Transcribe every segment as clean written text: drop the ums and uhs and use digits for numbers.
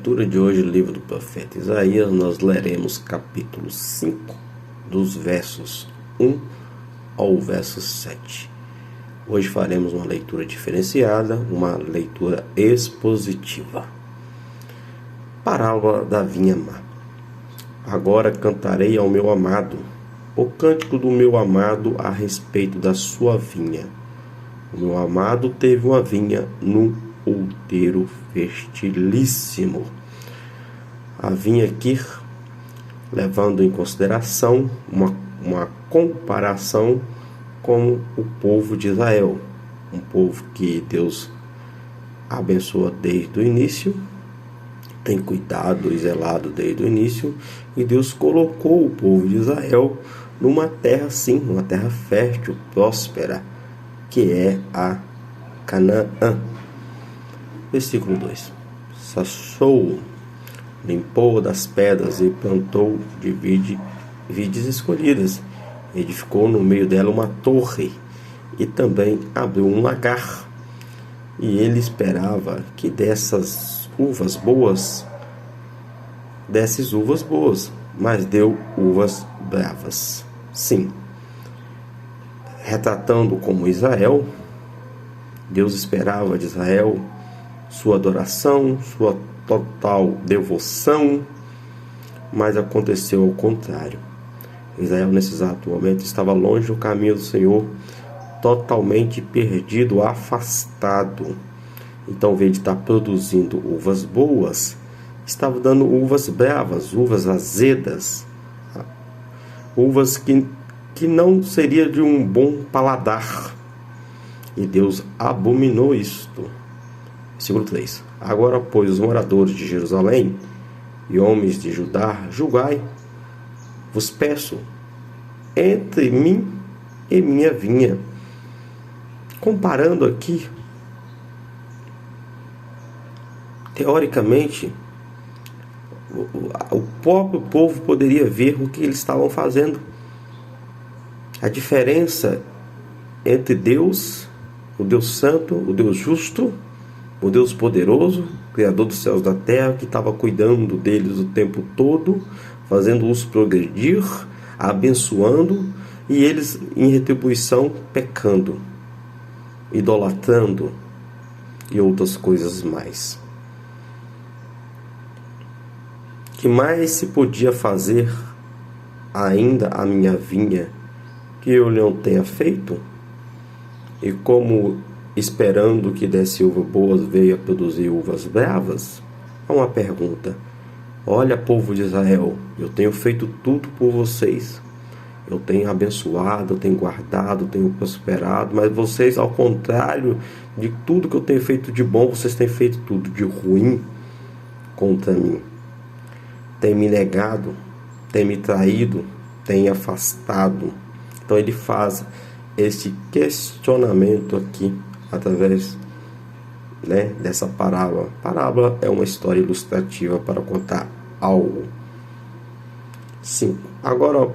leitura de hoje, livro do profeta Isaías, nós leremos capítulo 5, dos versos 1 ao verso 7. Hoje faremos uma leitura diferenciada, uma leitura expositiva. Parábola da vinha má. Agora cantarei ao meu amado, o cântico do meu amado a respeito da sua vinha. O meu amado teve uma vinha num outeiro fertilíssimo. A vinha aqui, levando em consideração uma comparação com o povo de Israel, um povo que Deus abençoa desde o início, tem cuidado e zelado desde o início, e Deus colocou o povo de Israel numa terra sim, uma terra fértil, próspera, que é a Canaã. Versículo 2. Saçou, limpou das pedras e plantou de vides escolhidas. Edificou no meio dela uma torre e também abriu um lagar. E ele esperava que dessas uvas boas, mas deu uvas bravas. Sim. Retratando como Israel, Deus esperava de Israel sua adoração, sua total devoção, mas aconteceu ao contrário. Israel, nesse exato momento, estava longe do caminho do Senhor, totalmente perdido, afastado. Então, ao invés de estar produzindo uvas boas, estava dando uvas bravas, uvas azedas, uvas que não seria de um bom paladar. E Deus abominou isto. Versículo 3. Agora, pois, os moradores de Jerusalém e homens de Judá, julgai, vos peço, entre mim e minha vinha. Comparando aqui, teoricamente, o próprio povo poderia ver o que eles estavam fazendo. A diferença entre Deus, o Deus Santo, o Deus Justo, o Deus Poderoso, Criador dos céus e da terra, que estava cuidando deles o tempo todo, fazendo-os progredir, abençoando, e eles, em retribuição, pecando, idolatrando e outras coisas mais. Que mais se podia fazer ainda a minha vinha que eu não tenha feito? E como esperando que desse uvas boas veio a produzir uvas bravas? É uma pergunta. Olha, povo de Israel, eu tenho feito tudo por vocês. Eu tenho abençoado, eu tenho guardado, eu tenho prosperado, mas vocês, ao contrário de tudo que eu tenho feito de bom, vocês têm feito tudo de ruim contra mim. Tem me negado, tem me traído, tem afastado. Então ele faz este questionamento aqui através, dessa parábola. Parábola é uma história ilustrativa para contar algo. 5. Agora,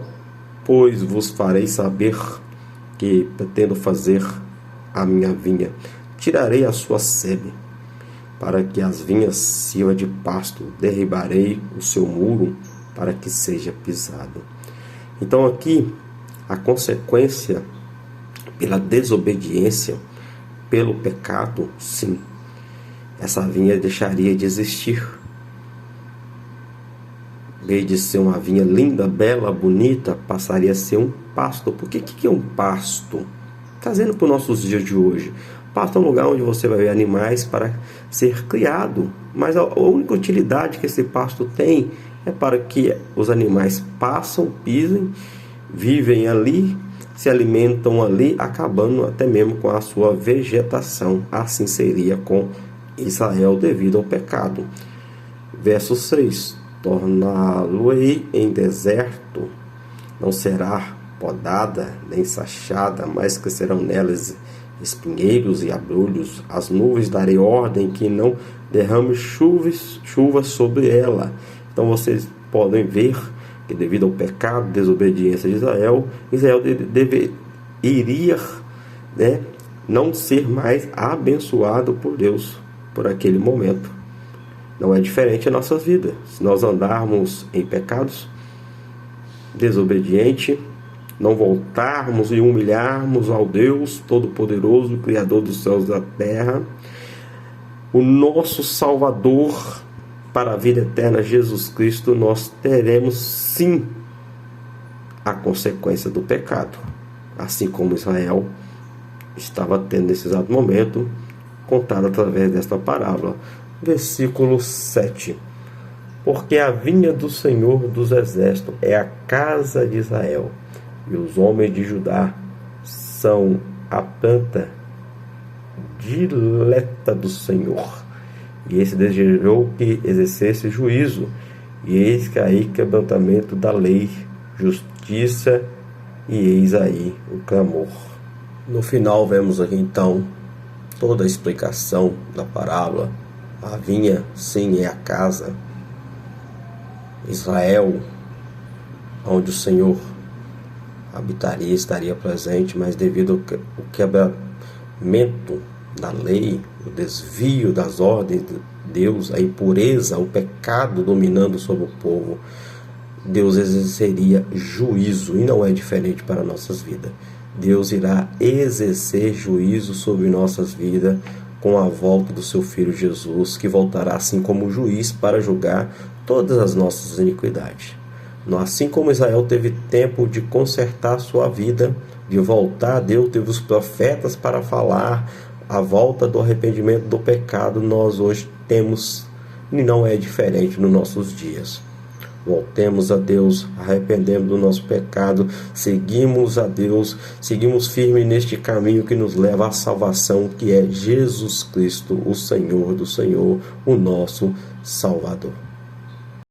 pois, vos farei saber que pretendo fazer a minha vinha. Tirarei a sua sebe, para que as vinhas sirva de pasto. Derribarei o seu muro, para que seja pisado. Então aqui, a consequência pela desobediência, pelo pecado, sim, essa vinha deixaria de existir. Em vez de ser uma vinha linda, bela, bonita, passaria a ser um pasto. Por que é um pasto? Trazendo para os nossos dias de hoje. Pasto é um lugar onde você vai ver animais para ser criado, mas a única utilidade que esse pasto tem é para que os animais passam, pisem, vivem ali, se alimentam ali, acabando até mesmo com a sua vegetação. Assim seria com Israel devido ao pecado. Verso 6. Torná-lo-ei em deserto, não será podada nem sachada, mas crescerão nelas espinheiros e abrolhos. As nuvens darei ordem que não derrame chuva sobre ela. Então vocês podem ver que devido ao pecado, desobediência de Israel, iria não ser mais abençoado por Deus por aquele momento. Não é diferente a nossa vida. Se nós andarmos em pecados, desobediente, não voltarmos e humilharmos ao Deus Todo-Poderoso, Criador dos céus e da terra, o nosso Salvador para a vida eterna, Jesus Cristo, nós teremos sim a consequência do pecado, assim como Israel estava tendo nesse exato momento, contado através desta parábola. Versículo 7. Porque a vinha do Senhor dos Exércitos é a casa de Israel, e os homens de Judá são a planta dileta do Senhor. E esse desejou que exercesse juízo, e eis que aí quebrantamento da lei, justiça, e eis aí o clamor. No final vemos aqui então toda a explicação da parábola. A vinha sim é a casa, Israel, onde o Senhor habitaria, estaria presente, mas devido ao quebramento da lei, o desvio das ordens de Deus, a impureza, o pecado dominando sobre o povo, Deus exerceria juízo, e não é diferente para nossas vidas. Deus irá exercer juízo sobre nossas vidas com a volta do seu Filho Jesus, que voltará assim como juiz para julgar todas as nossas iniquidades. Assim como Israel teve tempo de consertar sua vida, de voltar a Deus, teve os profetas para falar a volta do arrependimento do pecado, nós hoje temos, e não é diferente nos nossos dias. Voltemos a Deus, arrependemos do nosso pecado, seguimos a Deus, seguimos firme neste caminho que nos leva à salvação, que é Jesus Cristo, o Senhor do Senhor, o nosso Salvador.